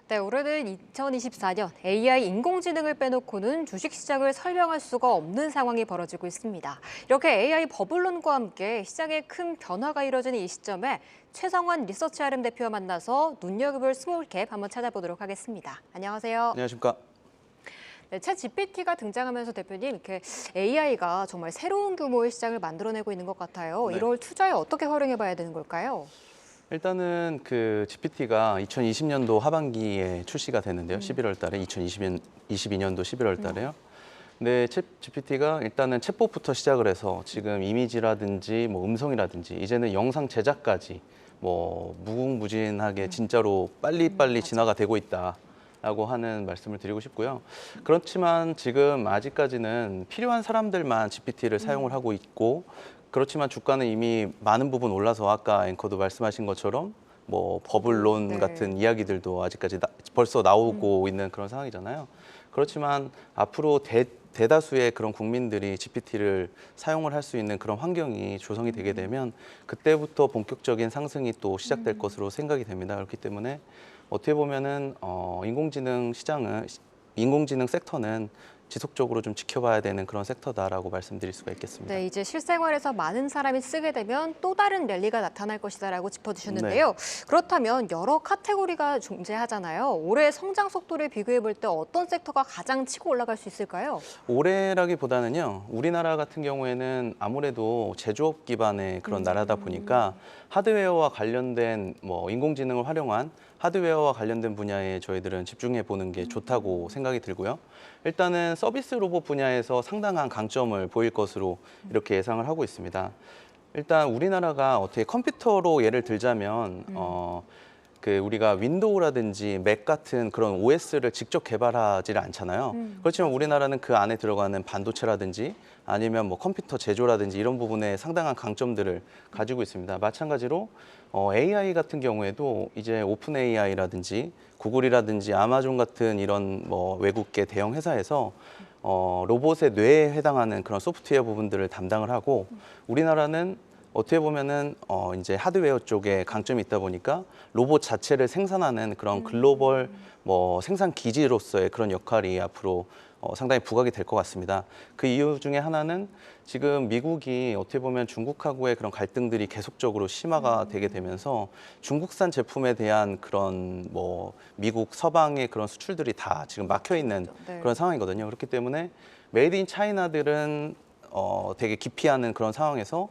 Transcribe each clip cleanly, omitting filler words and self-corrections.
네, 올해는 2024년 AI 인공지능을 빼놓고는 주식시장을 설명할 수가 없는 상황이 벌어지고 있습니다. 이렇게 AI 버블론과 함께 시장에 큰 변화가 이뤄지는 이 시점에 최성환 리서치 RM 대표와 만나서 눈여겨볼 스몰캡 한번 찾아보도록 하겠습니다. 안녕하세요. 안녕하십니까. 네, 챗 GPT가 등장하면서 대표님, 이렇게 AI가 정말 새로운 규모의 시장을 만들어내고 있는 것 같아요. 네. 이걸 투자에 어떻게 활용해 봐야 되는 걸까요? 일단은 그 GPT가 2020년도 하반기에 출시가 됐는데요. 11월 달에 2022년도 11월 달에요. 근데 챗 GPT가 일단은 챗봇부터 시작을 해서 지금 이미지라든지 뭐 음성이라든지 이제는 영상 제작까지 뭐 무궁무진하게 진짜로 빨리빨리 진화가 되고 있다라고 하는 말씀을 드리고 싶고요. 그렇지만 지금 아직까지는 필요한 사람들만 GPT를 사용을 하고 있고, 그렇지만 주가는 이미 많은 부분 올라서 아까 앵커도 말씀하신 것처럼 뭐 버블론 네. 같은 이야기들도 아직까지 벌써 나오고 있는 그런 상황이잖아요. 그렇지만 앞으로 대다수의 그런 국민들이 GPT를 사용을 할 수 있는 그런 환경이 조성이 되게 되면 그때부터 본격적인 상승이 또 시작될 것으로 생각이 됩니다. 그렇기 때문에 어떻게 보면은 인공지능 섹터는 지속적으로 좀 지켜봐야 되는 그런 섹터다라고 말씀드릴 수가 있겠습니다. 네, 이제 실생활에서 많은 사람이 쓰게 되면 또 다른 랠리가 나타날 것이다라고 짚어주셨는데요. 그렇다면 여러 카테고리가 존재하잖아요. 올해 성장 속도를 비교해 볼 때 어떤 섹터가 가장 치고 올라갈 수 있을까요? 올해라기보다는요, 우리나라 같은 경우에는 아무래도 제조업 기반의 그런 나라다 보니까 하드웨어와 관련된 뭐 인공지능을 활용한 하드웨어와 관련된 분야에 저희들은 집중해 보는 게 좋다고 생각이 들고요. 일단은 서비스 로봇 분야에서 상당한 강점을 보일 것으로 이렇게 예상을 하고 있습니다. 일단 우리나라가 어떻게 컴퓨터로 예를 들자면 그 우리가 윈도우라든지 맥 같은 그런 OS를 직접 개발하지를 않잖아요. 그렇지만 우리나라는 그 안에 들어가는 반도체라든지 아니면 뭐 컴퓨터 제조라든지 이런 부분에 상당한 강점들을 가지고 있습니다. 마찬가지로 AI 같은 경우에도 이제 오픈 AI라든지 구글이라든지 아마존 같은 이런 뭐 외국계 대형 회사에서 로봇의 뇌에 해당하는 그런 소프트웨어 부분들을 담당을 하고, 우리나라는 어떻게 보면은 이제 하드웨어 쪽에 강점이 있다 보니까 로봇 자체를 생산하는 그런 글로벌 뭐 생산 기지로서의 그런 역할이 앞으로 상당히 부각이 될 것 같습니다. 그 이유 중에 하나는 지금 미국이 어떻게 보면 중국하고의 그런 갈등들이 계속적으로 심화가 되게 되면서 중국산 제품에 대한 그런 뭐 미국 서방의 그런 수출들이 다 지금 막혀 있는 네. 그런 상황이거든요. 그렇기 때문에 메이드 인 차이나들은 되게 기피하는 그런 상황에서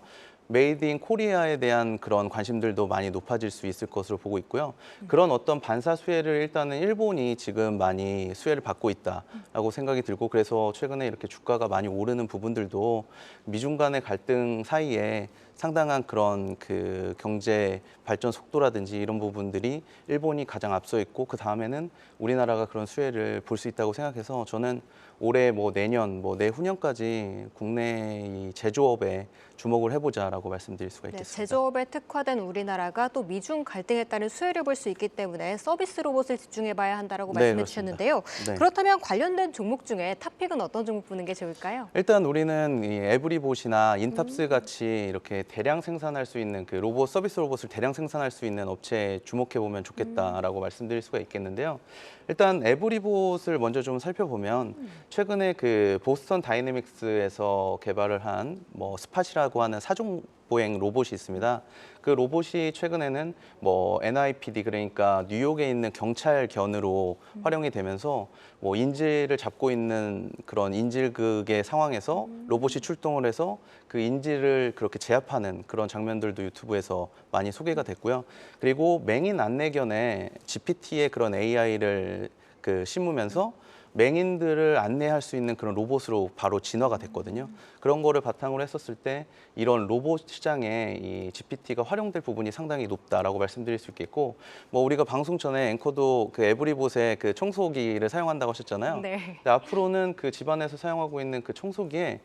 메이드 인 코리아에 대한 그런 관심들도 많이 높아질 수 있을 것으로 보고 있고요. 그런 어떤 반사 수혜를 일단은 일본이 지금 많이 수혜를 받고 있다라고 생각이 들고, 그래서 최근에 이렇게 주가가 많이 오르는 부분들도 미중 간의 갈등 사이에 상당한 그런 그 경제 발전 속도라든지 이런 부분들이 일본이 가장 앞서 있고, 그 다음에는 우리나라가 그런 수혜를 볼 수 있다고 생각해서 저는 올해 뭐 내년 뭐 내후년까지 국내 이 제조업에 주목을 해보자라고 말씀드릴 수가 네, 있겠습니다. 제조업에 특화된 우리나라가 또 미중 갈등에 따른 수혜를 볼 수 있기 때문에 서비스 로봇을 집중해 봐야 한다라고 네, 말씀해 그렇습니다. 주셨는데요. 네. 그렇다면 관련된 종목 중에 탑픽은 어떤 종목 보는 게 좋을까요? 일단 우리는 이 에브리봇이나 인탑스 같이 이렇게 대량 생산할 수 있는 그 로봇 서비스 로봇을 대량 생산할 수 있는 업체에 주목해 보면 좋겠다라고 말씀드릴 수가 있겠는데요. 일단 에브리봇을 먼저 좀 살펴보면 최근에 그 보스턴 다이내믹스에서 개발을 한 뭐 스팟이라고 하는 사종 보행 로봇이 있습니다. 그 로봇이 최근에는 뭐 NIPD, 그러니까 뉴욕에 있는 경찰견으로 활용이 되면서 뭐 인질을 잡고 있는 그런 인질극의 상황에서 로봇이 출동을 해서 그 인질을 그렇게 제압하는 그런 장면들도 유튜브에서 많이 소개가 됐고요. 그리고 맹인 안내견에 GPT의 그런 AI를 그 심으면서 맹인들을 안내할 수 있는 그런 로봇으로 바로 진화가 됐거든요. 그런 거를 바탕으로 했었을 때 이런 로봇 시장에 이 GPT가 활용될 부분이 상당히 높다라고 말씀드릴 수 있겠고, 뭐 우리가 방송 전에 앵커도 그 에브리봇의 그 청소기를 사용한다고 하셨잖아요. 네. 근데 앞으로는 그 집안에서 사용하고 있는 그 청소기에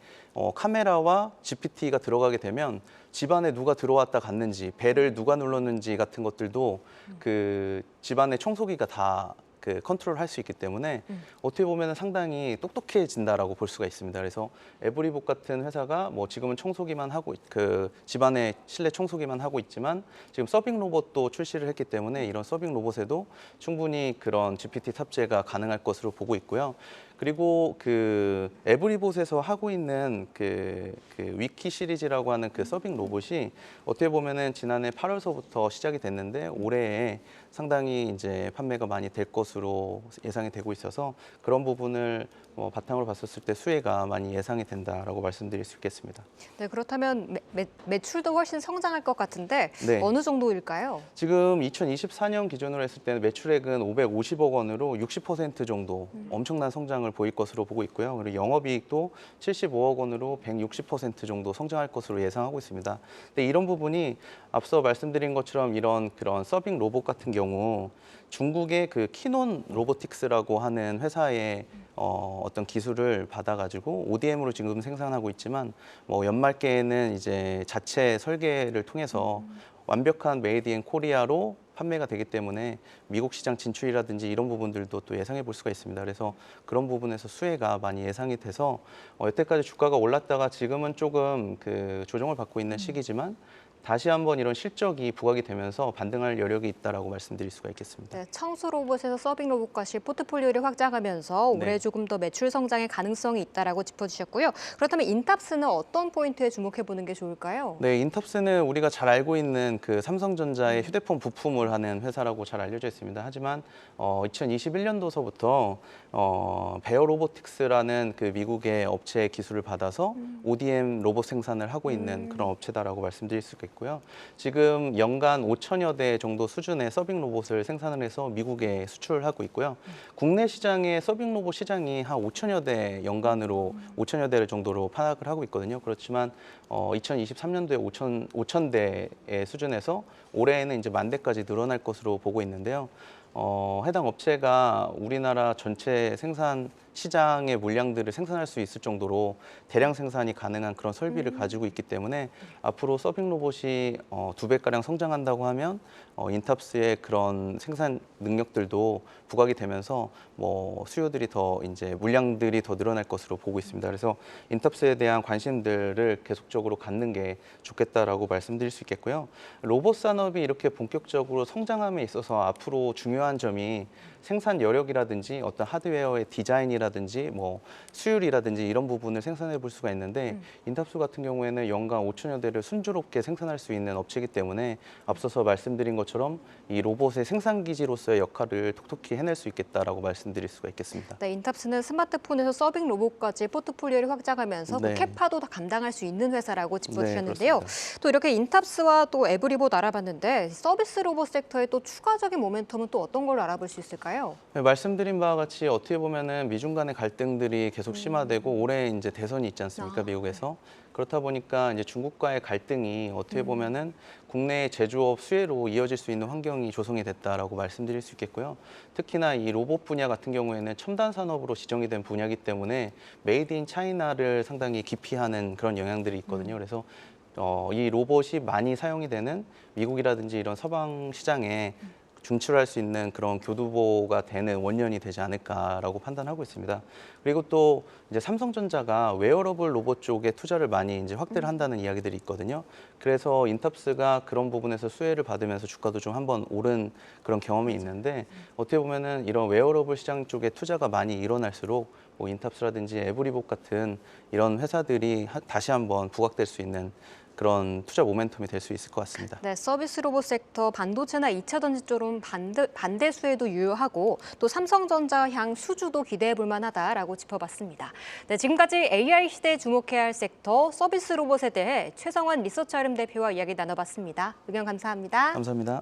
카메라와 GPT가 들어가게 되면 집안에 누가 들어왔다 갔는지, 벨을 누가 눌렀는지 같은 것들도 그 집안의 청소기가 다 그 컨트롤할 수 있기 때문에 어떻게 보면 상당히 똑똑해진다라고 볼 수가 있습니다. 그래서 에브리봇 같은 회사가 뭐 지금은 청소기만 하고 그 집안의 실내 청소기만 하고 있지만 지금 서빙 로봇도 출시를 했기 때문에 이런 서빙 로봇에도 충분히 그런 GPT 탑재가 가능할 것으로 보고 있고요. 그리고 그 에브리봇에서 하고 있는 그 위키 시리즈라고 하는 그 서빙 로봇이 어떻게 보면은 지난해 8월서부터 시작이 됐는데 올해에 상당히 이제 판매가 많이 될 것으로 예상이 되고 있어서 그런 부분을 바탕으로 봤었을 때 수혜가 많이 예상이 된다라고 말씀드릴 수 있겠습니다. 네, 그렇다면 매출도 훨씬 성장할 것 같은데 네. 어느 정도일까요? 지금 2024년 기준으로 했을 때는 매출액은 550억 원으로 60% 정도 엄청난 성장을 보일 것으로 보고 있고요. 그리고 영업이익도 75억 원으로 160% 정도 성장할 것으로 예상하고 있습니다. 근데 이런 부분이 앞서 말씀드린 것처럼 이런 그런 서빙 로봇 같은 경우 중국의 그 키논 로보틱스라고 하는 회사의 어떤 기술을 받아가지고 ODM으로 지금 생산하고 있지만 뭐 연말께에는 이제 자체 설계를 통해서 완벽한 메이드 인 코리아로 판매가 되기 때문에 미국 시장 진출이라든지 이런 부분들도 또 예상해 볼 수가 있습니다. 그래서 그런 부분에서 수혜가 많이 예상이 돼서 여태까지 주가가 올랐다가 지금은 조금 그 조정을 받고 있는 시기지만 다시 한번 이런 실적이 부각이 되면서 반등할 여력이 있다라고 말씀드릴 수가 있겠습니다. 네, 청소 로봇에서 서빙 로봇까지 포트폴리오를 확장하면서 올해 네. 조금 더 매출 성장의 가능성이 있다라고 짚어주셨고요. 그렇다면 인탑스는 어떤 포인트에 주목해 보는 게 좋을까요? 네, 인탑스는 우리가 잘 알고 있는 그 삼성전자의 휴대폰 부품을 하는 회사라고 잘 알려져 있습니다. 하지만 2021년도서부터 베어 로보틱스라는 그 미국의 업체의 기술을 받아서 ODM 로봇 생산을 하고 있는 그런 업체다라고 말씀드릴 수가 있고요. 지금 연간 5천여 대 정도 수준의 서빙 로봇을 생산을 해서 미국에 수출을 하고 있고요. 국내 시장의 서빙 로봇 시장이 한 5천여 대 연간으로 5천여 대 정도로 파악을 하고 있거든요. 그렇지만 2023년도에 5천 대의 수준에서 올해에는 이제 10,000대까지 늘어날 것으로 보고 있는데요. 해당 업체가 우리나라 전체 생산 시장의 물량들을 생산할 수 있을 정도로 대량 생산이 가능한 그런 설비를 가지고 있기 때문에 앞으로 서빙 로봇이 2배가량 성장한다고 하면 인탑스의 그런 생산 능력들도 부각이 되면서 뭐 수요들이 더 이제 물량들이 더 늘어날 것으로 보고 있습니다. 그래서 인탑스에 대한 관심들을 계속적으로 갖는 게 좋겠다라고 말씀드릴 수 있겠고요. 로봇 산업이 이렇게 본격적으로 성장함에 있어서 앞으로 중요한 점이 생산 여력이라든지 어떤 하드웨어의 디자인이라든지 뭐 수율이라든지 이런 부분을 생산해 볼 수가 있는데 인탑스 같은 경우에는 연간 5천여 대를 순조롭게 생산할 수 있는 업체이기 때문에 앞서서 말씀드린 것처럼 이 로봇의 생산 기지로서의 역할을 톡톡히 해낼 수 있겠다라고 말씀드릴 수가 있겠습니다. 네, 인탑스는 스마트폰에서 서빙 로봇까지 포트폴리오를 확장하면서 네. 그 캐파도 다 감당할 수 있는 회사라고 짚어주셨는데요. 그렇습니다. 또 이렇게 인탑스와 또 에브리봇 알아봤는데 서비스 로봇 섹터의 또 추가적인 모멘텀은 또 어떤 걸로 알아볼 수 있을까요? 네, 말씀드린 바와 같이 어떻게 보면은 미중 간의 갈등들이 계속 심화되고 올해 이제 대선이 있지 않습니까? 미국에서. 그렇다 보니까 이제 중국과의 갈등이 어떻게 보면은 국내 제조업 수혜로 이어질 수 있는 환경이 조성이 됐다라고 말씀드릴 수 있겠고요. 특히나 이 로봇 분야 같은 경우에는 첨단 산업으로 지정이 된 분야이기 때문에 메이드 인 차이나를 상당히 기피하는 그런 영향들이 있거든요. 그래서 이 로봇이 많이 사용이 되는 미국이라든지 이런 서방 시장에 중출할 수 있는 그런 교두보가 되는 원년이 되지 않을까라고 판단하고 있습니다. 그리고 또 이제 삼성전자가 웨어러블 로봇 쪽에 투자를 많이 이제 확대를 한다는 이야기들이 있거든요. 그래서 인탑스가 그런 부분에서 수혜를 받으면서 주가도 좀 한번 오른 그런 경험이 있는데 어떻게 보면은 이런 웨어러블 시장 쪽에 투자가 많이 일어날수록 뭐 인탑스라든지 에브리봇 같은 이런 회사들이 다시 한번 부각될 수 있는 그런 투자 모멘텀이 될 수 있을 것 같습니다. 네, 서비스 로봇 섹터 반도체나 2차 전지 쪽은 반대 수혜도 유효하고 또 삼성전자 향 수주도 기대해 볼 만하다라고 짚어봤습니다. 네, 지금까지 AI 시대에 주목해야 할 섹터 서비스 로봇에 대해 최성원 리서치 아름 대표와 이야기 나눠봤습니다. 의견 감사합니다. 감사합니다.